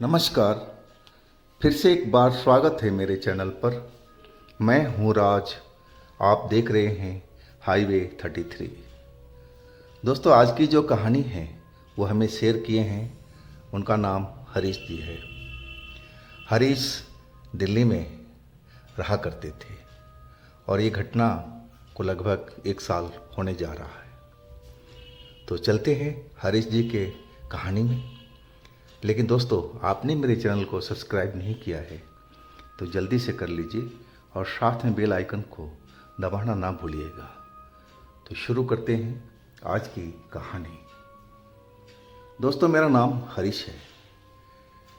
नमस्कार। फिर से एक बार स्वागत है मेरे चैनल पर। मैं हूँ राज। आप देख रहे हैं हाईवे 33। दोस्तों, आज की जो कहानी है वो हमें शेयर किए हैं, उनका नाम हरीश जी है। हरीश दिल्ली में रहा करते थे और ये घटना को लगभग 1 साल होने जा रहा है। तो चलते हैं हरीश जी के कहानी में। लेकिन दोस्तों, आपने मेरे चैनल को सब्सक्राइब नहीं किया है तो जल्दी से कर लीजिए और साथ में बेल आइकन को दबाना ना भूलिएगा। तो शुरू करते हैं आज की कहानी। दोस्तों, मेरा नाम हरीश है।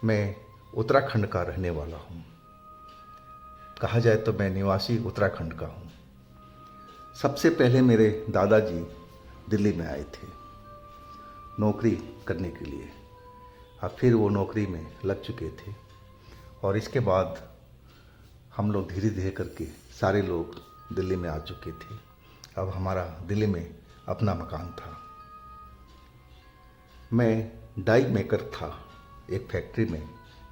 मैं उत्तराखंड का रहने वाला हूँ। कहा जाए तो मैं निवासी उत्तराखंड का हूँ। सबसे पहले मेरे दादाजी दिल्ली में आए थे नौकरी करने के लिए। अब फिर वो नौकरी में लग चुके थे और इसके बाद हम लोग धीरे धीरे करके सारे लोग दिल्ली में आ चुके थे। अब हमारा दिल्ली में अपना मकान था। मैं डाई मेकर था, एक फैक्ट्री में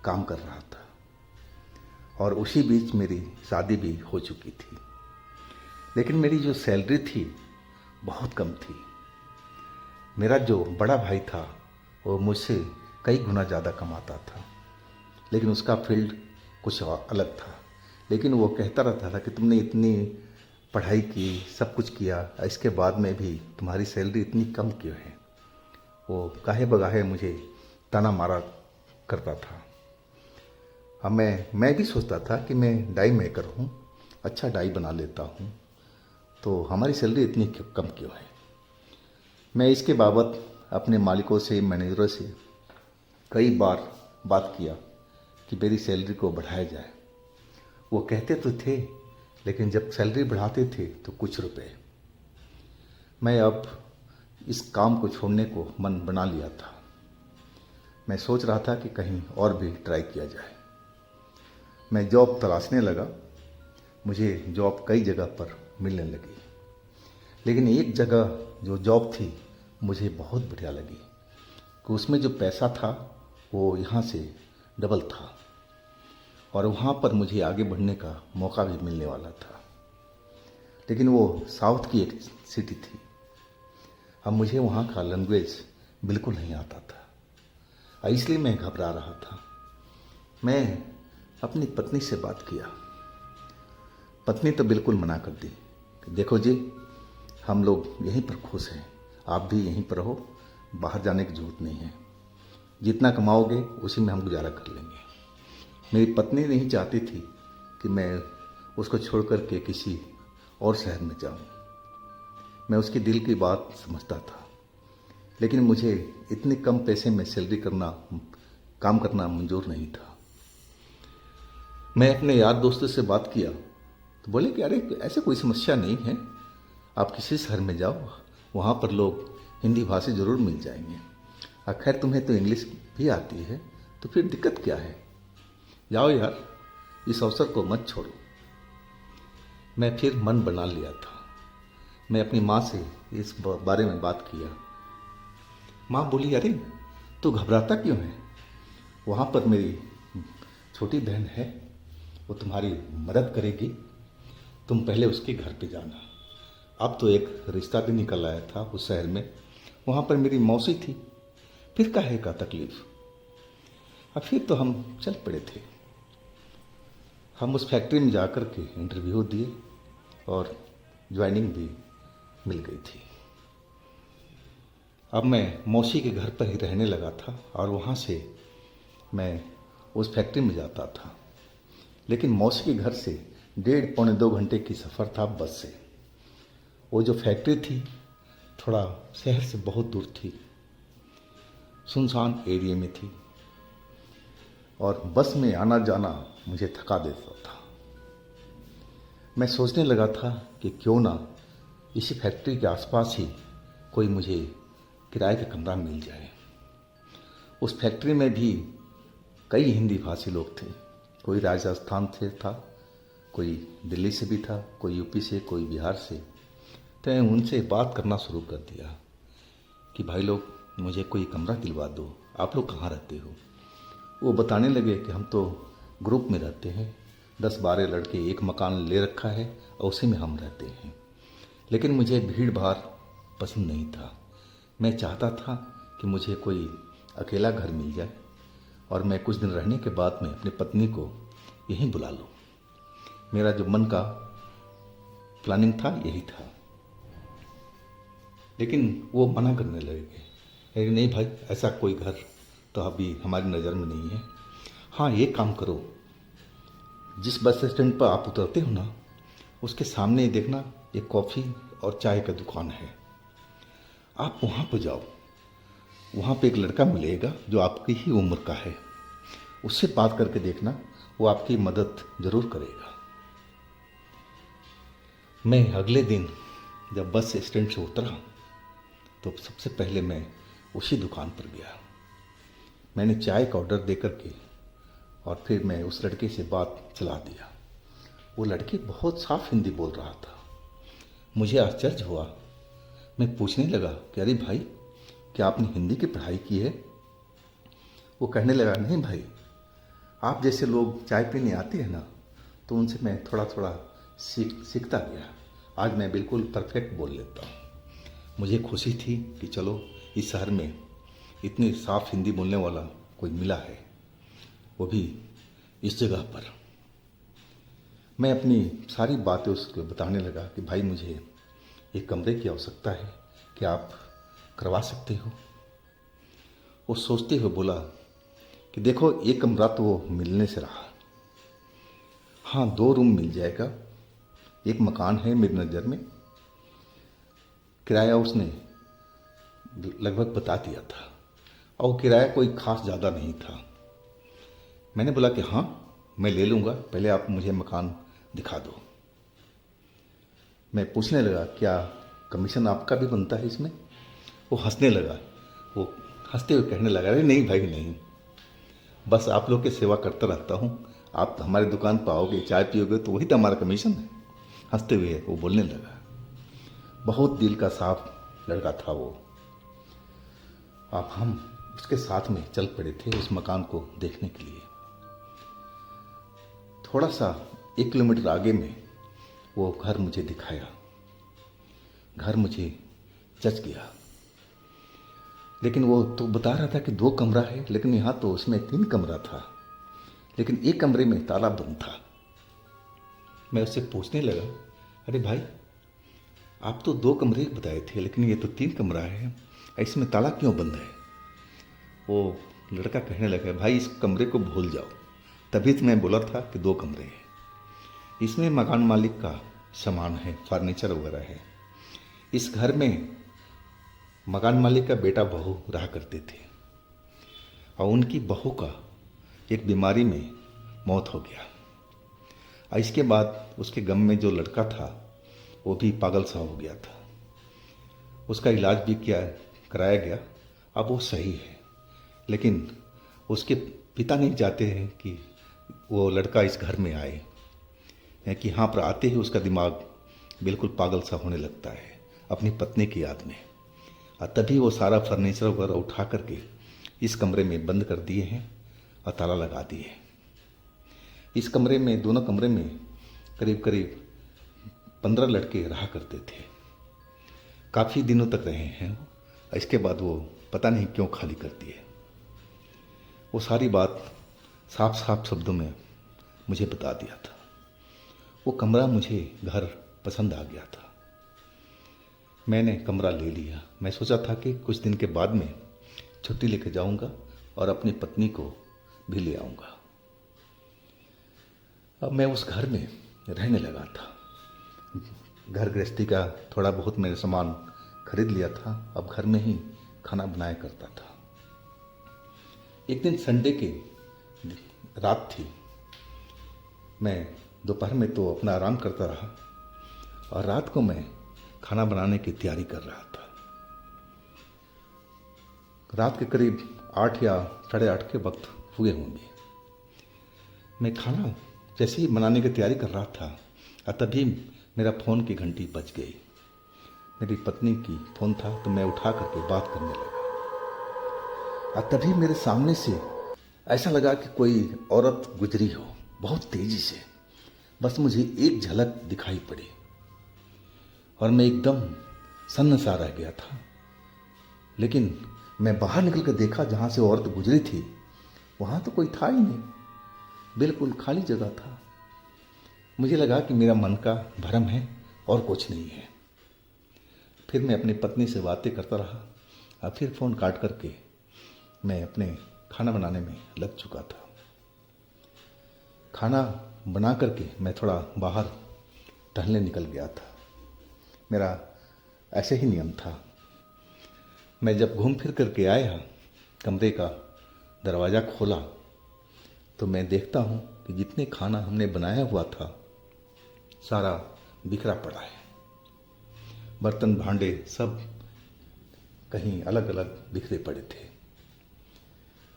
काम कर रहा था और उसी बीच मेरी शादी भी हो चुकी थी। लेकिन मेरी जो सैलरी थी बहुत कम थी। मेरा जो बड़ा भाई था वो मुझसे कई गुना ज़्यादा कमाता था, लेकिन उसका फील्ड कुछ अलग था। लेकिन वो कहता रहता था कि तुमने इतनी पढ़ाई की, सब कुछ किया, इसके बाद में भी तुम्हारी सैलरी इतनी कम क्यों है। वो काहे बगाहे मुझे ताना मारा करता था। अब मैं भी सोचता था कि मैं डाई मेकर हूँ, अच्छा डाई बना लेता हूँ, तो हमारी सैलरी इतनी कम क्यों है। मैं इसके बाबत अपने मालिकों से, मैनेजरों से कई बार बात किया कि मेरी सैलरी को बढ़ाया जाए। वो कहते तो थे, लेकिन जब सैलरी बढ़ाते थे तो कुछ रुपए। मैं अब इस काम को छोड़ने को मन बना लिया था। मैं सोच रहा था कि कहीं और भी ट्राई किया जाए। मैं जॉब तलाशने लगा। मुझे जॉब कई जगह पर मिलने लगी, लेकिन एक जगह जो जॉब थी मुझे बहुत बढ़िया लगी कि उसमें जो पैसा था वो यहाँ से डबल था और वहाँ पर मुझे आगे बढ़ने का मौका भी मिलने वाला था। लेकिन वो साउथ की एक सिटी थी। अब मुझे वहाँ का लैंग्वेज बिल्कुल नहीं आता था, इसलिए मैं घबरा रहा था। मैं अपनी पत्नी से बात किया। पत्नी तो बिल्कुल मना कर दी कि देखो जी, हम लोग यहीं पर खुश हैं, आप भी यहीं पर रहो, बाहर जाने की जरूरत नहीं है। जितना कमाओगे उसी में हम गुजारा कर लेंगे। मेरी पत्नी नहीं चाहती थी कि मैं उसको छोड़ कर के किसी और शहर में जाऊं। मैं उसके दिल की बात समझता था, लेकिन मुझे इतने कम पैसे में सैलरी काम करना मंजूर नहीं था। मैं अपने यार दोस्तों से बात किया तो बोले कि अरे ऐसे कोई समस्या नहीं है, आप किसी शहर में जाओ, वहाँ पर लोग हिंदी भाषी ज़रूर मिल जाएंगे। खैर तुम्हें तो इंग्लिश भी आती है, तो फिर दिक्कत क्या है, जाओ यार, इस अवसर को मत छोड़ो। मैं फिर मन बना लिया था। मैं अपनी माँ से इस बारे में बात किया। माँ बोली, अरे तू घबराता क्यों है, वहाँ पर मेरी छोटी बहन है, वो तुम्हारी मदद करेगी, तुम पहले उसके घर पे जाना। अब तो एक रिश्ता भी निकल आया था उस शहर में, वहाँ पर मेरी मौसी थी, फिर काहे का तकलीफ। अब फिर तो हम चल पड़े थे। हम उस फैक्ट्री में जाकर के इंटरव्यू दिए और ज्वाइनिंग भी मिल गई थी। अब मैं मौसी के घर पर ही रहने लगा था और वहाँ से मैं उस फैक्ट्री में जाता था। लेकिन मौसी के घर से 1.5-2 घंटे की सफ़र था बस से। वो जो फैक्ट्री थी थोड़ा शहर से बहुत दूर थी, सुनसान एरिया में थी और बस में आना जाना मुझे थका देता था। मैं सोचने लगा था कि क्यों ना इसी फैक्ट्री के आसपास ही कोई मुझे किराए का कमरा मिल जाए। उस फैक्ट्री में भी कई हिंदी भाषी लोग थे। कोई राजस्थान से था, कोई दिल्ली से भी था, कोई यूपी से, कोई बिहार से। तो मैं उनसे बात करना शुरू कर दिया कि भाई लोग, मुझे कोई कमरा दिलवा दो, आप लोग कहाँ रहते हो। वो बताने लगे कि हम तो ग्रुप में रहते हैं, 10-12 लड़के, एक मकान ले रखा है और उसी में हम रहते हैं। लेकिन मुझे भीड़ भाड़ पसंद नहीं था। मैं चाहता था कि मुझे कोई अकेला घर मिल जाए और मैं कुछ दिन रहने के बाद में अपनी पत्नी को यहीं बुला लूँ। मेरा जो मन का प्लानिंग था यही था। लेकिन वो मना करने लगे, नहीं भाई, ऐसा कोई घर तो अभी हमारी नज़र में नहीं है। हाँ, ये काम करो, जिस बस स्टैंड पर आप उतरते हो ना, उसके सामने देखना एक कॉफ़ी और चाय का दुकान है, आप वहाँ पर जाओ। वहाँ पे एक लड़का मिलेगा जो आपकी ही उम्र का है, उससे बात करके देखना, वो आपकी मदद ज़रूर करेगा। मैं अगले दिन जब बस स्टैंड से उतरा तो सबसे पहले मैं उसी दुकान पर गया। मैंने चाय का ऑर्डर दे करके और फिर मैं उस लड़के से बात चला दिया। वो लड़के बहुत साफ हिंदी बोल रहा था। मुझे आश्चर्य हुआ। मैं पूछने लगा कि अरे भाई, क्या आपने हिंदी की पढ़ाई की है? वो कहने लगा, नहीं भाई, आप जैसे लोग चाय पीने आते हैं ना, तो उनसे मैं थोड़ा थोड़ा सीखता गया। आज मैं बिल्कुल परफेक्ट बोल लेता हूँ। मुझे खुशी थी कि चलो इस शहर में इतनी साफ हिंदी बोलने वाला कोई मिला है, वो भी इस जगह पर। मैं अपनी सारी बातें उसको बताने लगा कि भाई, मुझे एक कमरे की आवश्यकता है, क्या आप करवा सकते हो? वो सोचते हुए बोला कि देखो, एक कमरा तो वो मिलने से रहा। हाँ, 2 रूम मिल जाएगा। एक मकान है मेरी नज़र में, किराया उसने लगभग बता दिया था और किराया कोई खास ज़्यादा नहीं था। मैंने बोला कि हाँ, मैं ले लूँगा, पहले आप मुझे मकान दिखा दो। मैं पूछने लगा, क्या कमीशन आपका भी बनता है इसमें? वो हंसने लगा। वो हंसते हुए कहने लगा, अरे नहीं भाई नहीं, बस आप लोग की सेवा करता रहता हूँ। आप हमारी दुकान पर आओगे, चाय पियोगे तो वही तो हमारा कमीशन है। हंसते हुए वो बोलने लगा। बहुत दिल का साफ लड़का था वो। अब हम उसके साथ में चल पड़े थे उस मकान को देखने के लिए। थोड़ा सा 1 किलोमीटर आगे में वो घर मुझे दिखाया। घर मुझे जच गया। लेकिन वो तो बता रहा था कि 2 कमरा है, लेकिन यहाँ तो उसमें 3 कमरा था, लेकिन एक कमरे में ताला बंद था। मैं उससे पूछने लगा, अरे भाई, आप तो 2 कमरे बताए थे, लेकिन ये तो 3 कमरा है, इसमें ताला क्यों बंद है? वो लड़का कहने लगा, भाई इस कमरे को भूल जाओ, तभी तो मैं बोला था कि 2 कमरे हैं। इसमें मकान मालिक का सामान है, फर्नीचर वगैरह है। इस घर में मकान मालिक का बेटा बहू रहा करते थे और उनकी बहू का एक बीमारी में मौत हो गया। और इसके बाद उसके गम में जो लड़का था वो भी पागल सा हो गया था। उसका इलाज भी कराया गया, अब वो सही है। लेकिन उसके पिता नहीं चाहते हैं कि वो लड़का इस घर में आए, कि यहाँ पर आते ही उसका दिमाग बिल्कुल पागल सा होने लगता है अपनी पत्नी की याद में। और तभी वो सारा फर्नीचर वगैरह उठा करके इस कमरे में बंद कर दिए हैं और ताला लगा दिए। इस कमरे में, दोनों कमरे में करीब करीब 15 लड़के रहा करते थे। काफ़ी दिनों तक रहे हैं। इसके बाद वो पता नहीं क्यों खाली कर दिए। वो सारी बात साफ साफ शब्दों में मुझे बता दिया था। वो कमरा, मुझे घर पसंद आ गया था। मैंने कमरा ले लिया। मैं सोचा था कि कुछ दिन के बाद में छुट्टी लेकर जाऊंगा और अपनी पत्नी को भी ले आऊंगा। अब मैं उस घर में रहने लगा था। घर गृहस्थी का थोड़ा बहुत मैंने सामान खरीद लिया था। अब घर में ही खाना बनाया करता था। एक दिन संडे की रात थी। मैं दोपहर में तो अपना आराम करता रहा और रात को मैं खाना बनाने की तैयारी कर रहा था। रात के करीब 8 या 8:30 के वक्त हुए होंगे। मैं खाना जैसे ही बनाने की तैयारी कर रहा था और तभी मेरा फ़ोन की घंटी बज गई। मेरी पत्नी की फ़ोन था तो मैं उठा करके बात करने लगा और तभी मेरे सामने से ऐसा लगा कि कोई औरत गुजरी हो बहुत तेजी से। बस मुझे एक झलक दिखाई पड़ी और मैं एकदम सन्न सा रह गया था। लेकिन मैं बाहर निकल कर देखा, जहाँ से औरत गुजरी थी वहाँ तो कोई था ही नहीं, बिल्कुल खाली जगह था। मुझे लगा कि मेरा मन का भ्रम है और कुछ नहीं है। फिर मैं अपनी पत्नी से बातें करता रहा और फिर फ़ोन काट करके मैं अपने खाना बनाने में लग चुका था। खाना बना करके मैं थोड़ा बाहर टहलने निकल गया था। मेरा ऐसे ही नियम था। मैं जब घूम फिर करके आया, कमरे का दरवाज़ा खोला तो मैं देखता हूँ कि जितने खाना हमने बनाया हुआ था सारा बिखरा पड़ा है। बर्तन भांडे सब कहीं अलग अलग बिखरे पड़े थे।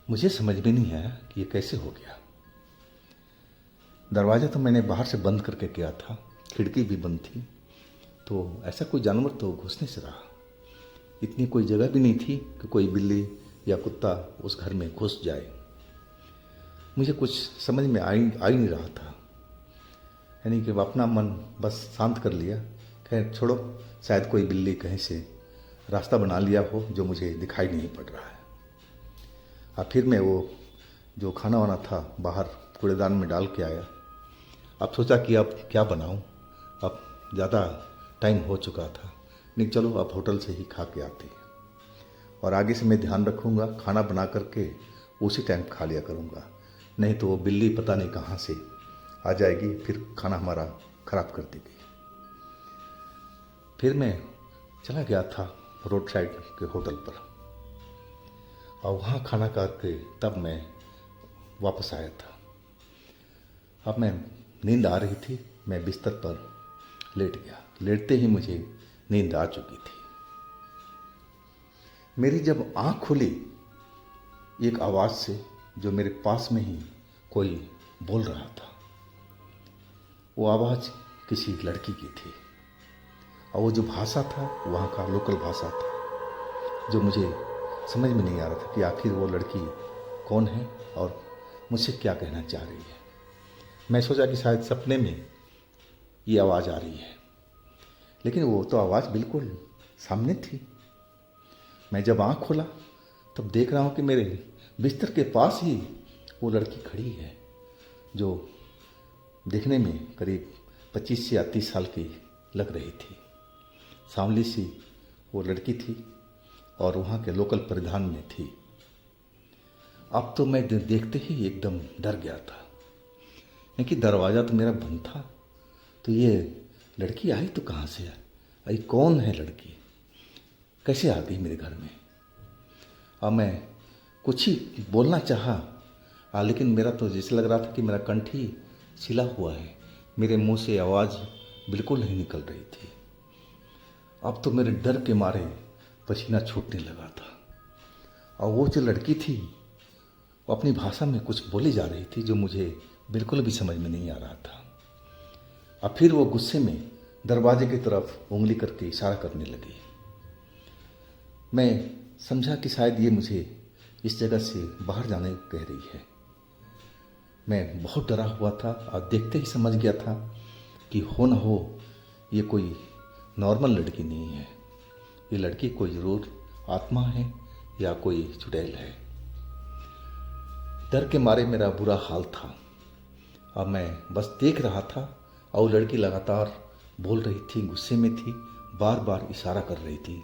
मुझे समझ में नहीं आया कि ये कैसे हो गया। दरवाज़ा तो मैंने बाहर से बंद करके किया था, खिड़की भी बंद थी, तो ऐसा कोई जानवर तो घुस नहीं सका। इतनी कोई जगह भी नहीं थी कि कोई बिल्ली या कुत्ता उस घर में घुस जाए। मुझे कुछ समझ में आ ही नहीं रहा था। यानी कि अपना मन बस शांत कर लिया, खैर छोड़ो, शायद कोई बिल्ली कहीं से रास्ता बना लिया हो जो मुझे दिखाई नहीं पड़ रहा है। अब फिर मैं वो जो खाना वाना था बाहर कूड़ेदान में डाल के आया। अब सोचा कि अब क्या बनाऊं, अब ज़्यादा टाइम हो चुका था, नहीं चलो अब होटल से ही खा के आते हैं। और आगे से मैं ध्यान रखूंगा, खाना बना करके उसी टाइम खा लिया करूंगा, नहीं तो वो बिल्ली पता नहीं कहाँ से आ जाएगी, फिर खाना हमारा ख़राब कर देगी। फिर मैं चला गया था रोड साइड के होटल पर और वहाँ खाना खा के तब मैं वापस आया था। अब मैं नींद आ रही थी, मैं बिस्तर पर लेट गया। लेटते ही मुझे नींद आ चुकी थी। मेरी जब आँख खुली एक आवाज़ से, जो मेरे पास में ही कोई बोल रहा था। वो आवाज़ किसी लड़की की थी और वो जो भाषा था वहाँ का लोकल भाषा था, जो मुझे समझ में नहीं आ रहा था कि आखिर वो लड़की कौन है और मुझसे क्या कहना चाह रही है। मैं सोचा कि शायद सपने में ये आवाज़ आ रही है, लेकिन वो तो आवाज़ बिल्कुल सामने थी। मैं जब आँख खोला तब देख रहा हूँ कि मेरे बिस्तर के पास ही वो लड़की खड़ी है, जो देखने में करीब 25 से 30 साल की लग रही थी। सांवली सी वो लड़की थी और वहाँ के लोकल परिधान में थी। अब तो मैं देखते ही एकदम डर गया था, क्योंकि दरवाज़ा तो मेरा बंद था। तो ये लड़की आई तो कहाँ से आई, कौन है लड़की, कैसे आ गई मेरे घर में। अब मैं कुछ ही बोलना चाहा, लेकिन मेरा तो जैसे लग रहा था कि मेरा कंठ ही सिला हुआ है, मेरे मुंह से आवाज़ बिल्कुल नहीं निकल रही थी। अब तो मेरे डर के मारे पसीना छूटने लगा था। और वो जो लड़की थी वो अपनी भाषा में कुछ बोली जा रही थी जो मुझे बिल्कुल भी समझ में नहीं आ रहा था। और फिर वो गुस्से में दरवाजे की तरफ उंगली करके इशारा करने लगी। मैं समझा कि शायद ये मुझे इस जगह से बाहर जाने को कह रही है। मैं बहुत डरा हुआ था और देखते ही समझ गया था कि हो न हो ये कोई नॉर्मल लड़की नहीं है, ये लड़की कोई ज़रूर आत्मा है या कोई चुड़ैल है। डर के मारे मेरा बुरा हाल था। अब मैं बस देख रहा था और लड़की लगातार बोल रही थी, गुस्से में थी, बार बार इशारा कर रही थी।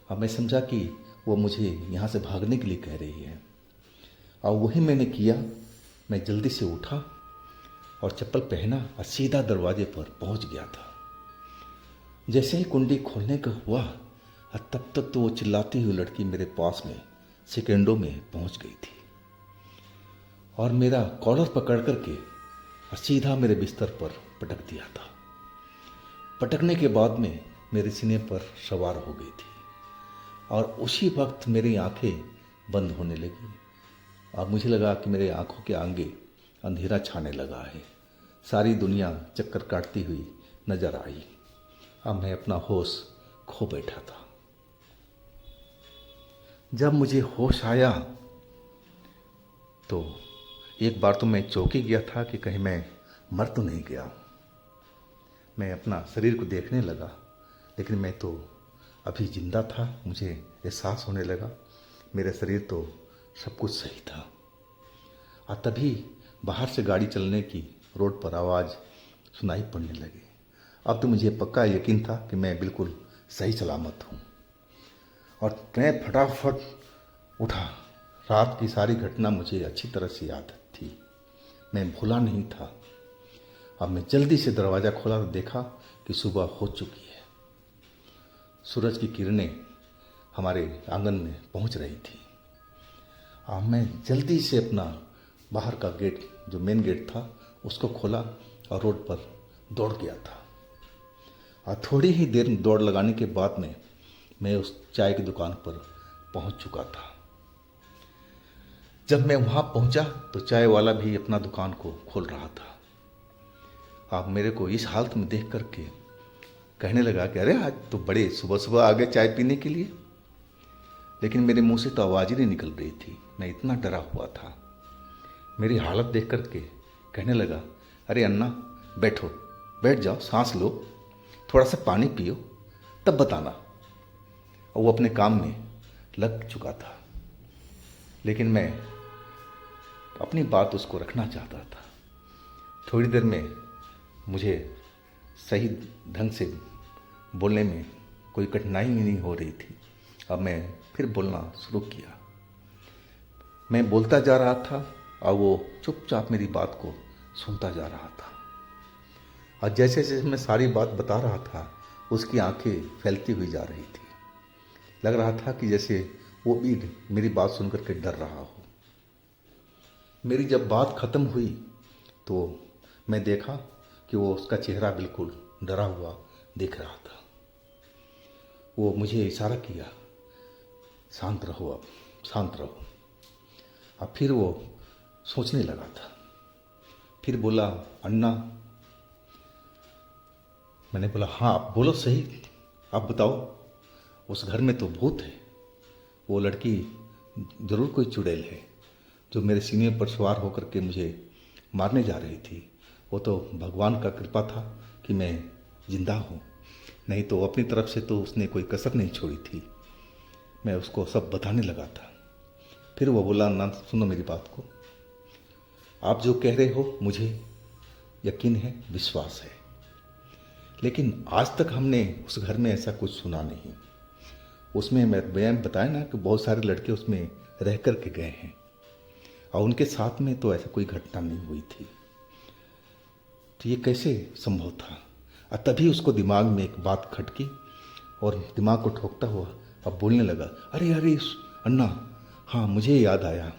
अब मैं समझा कि वो मुझे यहाँ से भागने के लिए कह रही है और वही मैंने किया। मैं जल्दी से उठा और चप्पल पहना और सीधा दरवाजे पर पहुँच गया था। जैसे ही कुंडी खोलने का हुआ तब तक तो वो चिल्लाती हुई लड़की मेरे पास में सेकेंडों में पहुँच गई थी और मेरा कॉलर पकड़ करके सीधा मेरे बिस्तर पर पटक दिया था। पटकने के बाद में मेरे सीने पर सवार हो गई थी और उसी वक्त मेरी आंखें बंद होने लगी। अब मुझे लगा कि मेरे आंखों के आगे अंधेरा छाने लगा है, सारी दुनिया चक्कर काटती हुई नजर आई। अब मैं अपना होश खो बैठा था। जब मुझे होश आया तो एक बार तो मैं चौंक ही गया था कि कहीं मैं मर तो नहीं गया। मैं अपना शरीर को देखने लगा, लेकिन मैं तो अभी जिंदा था। मुझे एहसास होने लगा मेरा शरीर तो सब कुछ सही था। और तभी बाहर से गाड़ी चलने की रोड पर आवाज़ सुनाई पड़ने लगी। अब तो मुझे पक्का यकीन था कि मैं बिल्कुल सही सलामत हूँ, और मैं फटाफट उठा। रात की सारी घटना मुझे अच्छी तरह से याद थी, मैं भूला नहीं था। अब मैं जल्दी से दरवाज़ा खोला तो देखा कि सुबह हो चुकी है। सूरज की किरणें हमारे आंगन में पहुंच रही थी। अब मैं जल्दी से अपना बाहर का गेट, जो मेन गेट था, उसको खोला और रोड पर दौड़ गया था। और थोड़ी ही देर दौड़ लगाने के बाद में मैं उस चाय की दुकान पर पहुंच चुका था। जब मैं वहां पहुंचा तो चाय वाला भी अपना दुकान को खोल रहा था। आप मेरे को इस हालत में देख करके कहने लगा कि अरे आज तो बड़े सुबह सुबह आ गए चाय पीने के लिए। लेकिन मेरे मुंह से तो आवाज़ ही नहीं निकल रही थी, मैं इतना डरा हुआ था। मेरी हालत देख करके कहने लगा, अरे अन्ना बैठो, बैठ जाओ, सांस लो, थोड़ा सा पानी पियो, तब बताना। और वो अपने काम में लग चुका था, लेकिन मैं अपनी बात उसको रखना चाहता था। थोड़ी देर में मुझे सही ढंग से बोलने में कोई कठिनाई नहीं हो रही थी। अब मैं फिर बोलना शुरू किया। मैं बोलता जा रहा था और वो चुपचाप मेरी बात को सुनता जा रहा था। और जैसे जैसे मैं सारी बात बता रहा था, उसकी आंखें फैलती हुई जा रही थी। लग रहा था कि जैसे वो भी मेरी बात सुनकर के डर रहा हो। मेरी जब बात खत्म हुई तो मैं देखा कि वो, उसका चेहरा बिल्कुल डरा हुआ दिख रहा था। वो मुझे इशारा किया, शांत रहो, अब शांत रहो। अब फिर वो सोचने लगा था। फिर बोला, अन्ना। मैंने बोला, हाँ आप बोलो सही, आप बताओ, उस घर में तो भूत है। वो लड़की जरूर कोई चुड़ैल है जो मेरे सीने पर सवार होकर के मुझे मारने जा रही थी। वो तो भगवान का कृपा था कि मैं जिंदा हूँ, नहीं तो अपनी तरफ से तो उसने कोई कसर नहीं छोड़ी थी। मैं उसको सब बताने लगा था। फिर वो बोला, ना सुनो मेरी बात को, आप जो कह रहे हो मुझे यकीन है, विश्वास है, लेकिन आज तक हमने उस घर में ऐसा कुछ सुना नहीं। उसमें मैं बताया ना कि बहुत सारे लड़के उसमें रह कर के गए हैं, और उनके साथ में तो ऐसा कोई घटना नहीं हुई थी। तो ये कैसे संभव था? और तभी उसको दिमाग में एक बात खटकी और दिमाग को ठोकता हुआ अब बोलने लगा, अरे अरे अन्ना, हाँ मुझे याद आया,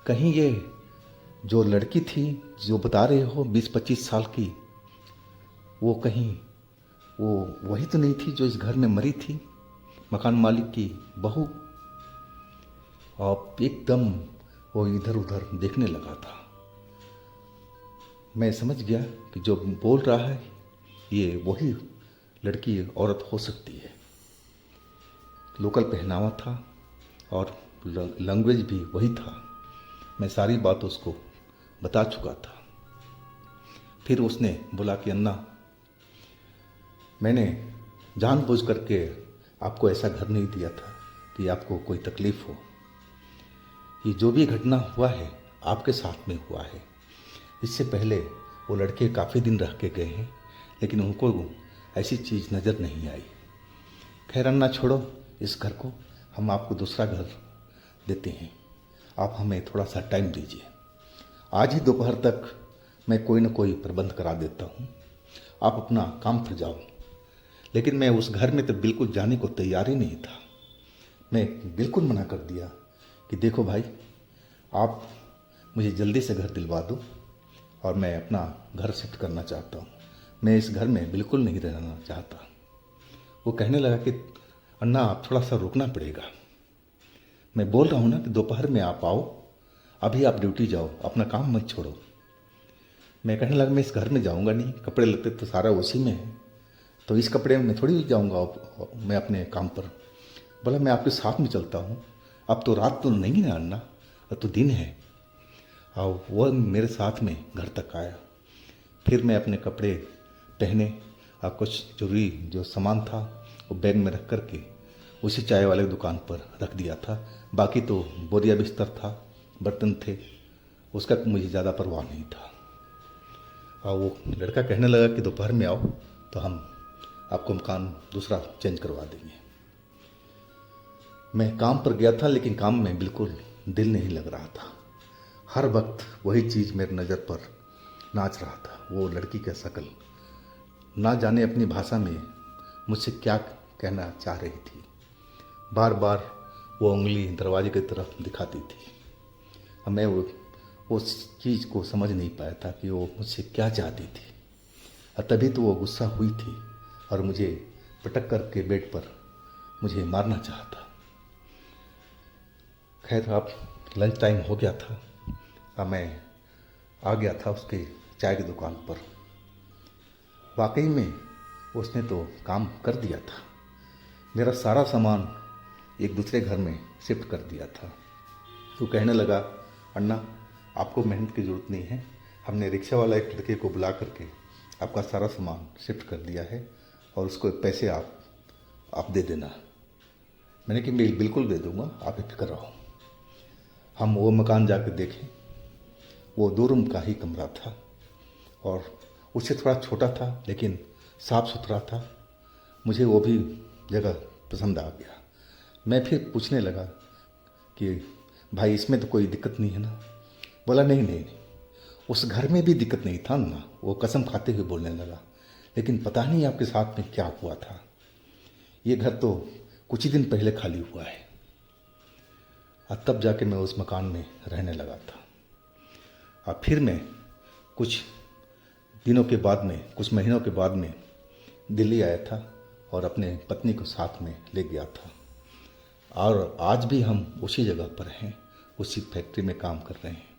कहीं ये जो लड़की थी जो बता रहे हो 20-25 साल की, वो कहीं वो वही तो नहीं थी जो इस घर में मरी थी, मकान मालिक की बहू? और एकदम वो इधर उधर देखने लगा था। मैं समझ गया कि जो बोल रहा है ये वही लड़की, औरत हो सकती है। लोकल पहनावा था और लैंग्वेज भी वही था। मैं सारी बात उसको बता चुका था। फिर उसने बोला कि अन्ना, मैंने जानबूझ करके आपको ऐसा घर नहीं दिया था कि आपको कोई तकलीफ हो। ये जो भी घटना हुआ है आपके साथ में हुआ है। इससे पहले वो लड़के काफ़ी दिन रह के गए हैं, लेकिन उनको ऐसी चीज़ नज़र नहीं आई। खैर अन्ना, छोड़ो इस घर को, हम आपको दूसरा घर देते हैं। आप हमें थोड़ा सा टाइम दीजिए। आज ही दोपहर तक मैं कोई ना कोई प्रबंध करा देता हूँ, आप अपना काम पर जाओ। लेकिन मैं उस घर में तो बिल्कुल जाने को तैयार ही नहीं था। मैं बिल्कुल मना कर दिया कि देखो भाई, आप मुझे जल्दी से घर दिलवा दो और मैं अपना घर शिफ्ट करना चाहता हूँ। मैं इस घर में बिल्कुल नहीं रहना चाहता। वो कहने लगा कि अन्ना, आप थोड़ा सा रुकना पड़ेगा। मैं बोल रहा हूँ ना कि दोपहर में आप आओ, अभी आप ड्यूटी जाओ, अपना काम मत छोड़ो। मैं कहने लगा, मैं इस घर में जाऊँगा नहीं, कपड़े लत्ते तो सारा उसी में है, तो इस कपड़े में मैं थोड़ी जाऊँगा मैं अपने काम पर। बोला, मैं आपके साथ में चलता हूँ। अब तो रात तो नहीं है अन्ना, तो दिन है। और वह मेरे साथ में घर तक आया। फिर मैं अपने कपड़े पहने और कुछ जरूरी जो सामान था वो बैग में रख करके उसी चाय वाले दुकान पर रख दिया था। बाकी तो बोरिया बिस्तर था, बर्तन थे, उसका मुझे ज़्यादा परवाह नहीं था। और वो लड़का कहने लगा कि दोपहर में आओ तो हम आपको मकान दूसरा चेंज करवा देंगे। मैं काम पर गया था, लेकिन काम में बिल्कुल दिल नहीं लग रहा था। हर वक्त वही चीज़ मेरे नज़र पर नाच रहा था, वो लड़की का शक्ल। ना जाने अपनी भाषा में मुझसे क्या कहना चाह रही थी। बार बार वो उंगली दरवाजे की तरफ दिखाती थी। और मैं उस चीज़ को समझ नहीं पाया था कि वो मुझसे क्या चाहती थी। और तभी तो वो गुस्सा हुई थी और मुझे पटक कर के बेड पर मुझे मारना चाहता। खैर, अब लंच टाइम हो गया था और मैं आ गया था उसके चाय की दुकान पर। वाकई में उसने तो काम कर दिया था। मेरा सारा सामान एक दूसरे घर में शिफ्ट कर दिया था। वो कहने लगा, अन्ना आपको मेहनत की ज़रूरत नहीं है, हमने रिक्शा वाला एक लड़के को बुला करके आपका सारा सामान शिफ्ट कर दिया है और उसको पैसे आप दे देना। मैंने कि बिल्कुल दे दूँगा, आप बेफिक्र रहो। हम वो मकान जाकर देखें। वो 2 रूम का ही कमरा था और उससे थोड़ा छोटा था, लेकिन साफ़ सुथरा था। मुझे वो भी जगह पसंद आ गया। मैं फिर पूछने लगा कि भाई इसमें तो कोई दिक्कत नहीं है ना? बोला नहीं, उस घर में भी दिक्कत नहीं था ना। वो कसम खाते हुए बोलने लगा, लेकिन पता नहीं आपके साथ में क्या हुआ था। ये घर तो कुछ ही दिन पहले खाली हुआ है। और तब जाके मैं उस मकान में रहने लगा था। और फिर मैं कुछ दिनों के बाद में, कुछ महीनों के बाद में दिल्ली आया था और अपने पत्नी को साथ में ले गया था। और आज भी हम उसी जगह पर हैं, उसी फैक्ट्री में काम कर रहे हैं।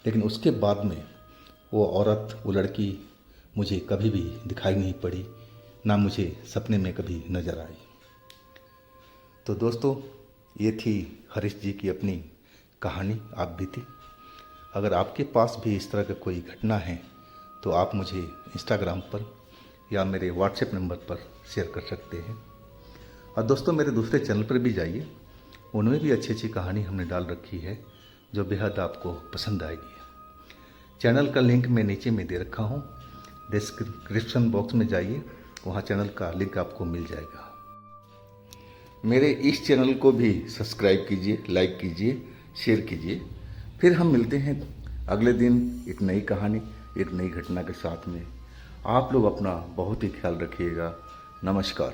लेकिन उसके बाद में वो औरत, वो लड़की मुझे कभी भी दिखाई नहीं पड़ी, ना मुझे सपने में कभी नज़र आई। तो दोस्तों, ये थी हरीश जी की अपनी कहानी, आप बीती। अगर आपके पास भी इस तरह का कोई घटना है तो आप मुझे इंस्टाग्राम पर या मेरे व्हाट्सएप नंबर पर शेयर कर सकते हैं। और दोस्तों, मेरे दूसरे चैनल पर भी जाइए, उनमें भी अच्छी अच्छी कहानी हमने डाल रखी है जो बेहद आपको पसंद आएगी। चैनल का लिंक मैं नीचे में दे रखा हूँ, डिस्क्रिप्शन बॉक्स में जाइए, वहाँ चैनल का लिंक आपको मिल जाएगा। मेरे इस चैनल को भी सब्सक्राइब कीजिए, लाइक कीजिए, शेयर कीजिए। फिर हम मिलते हैं अगले दिन एक नई कहानी, एक नई घटना के साथ में। आप लोग अपना बहुत ही ख्याल रखिएगा। नमस्कार।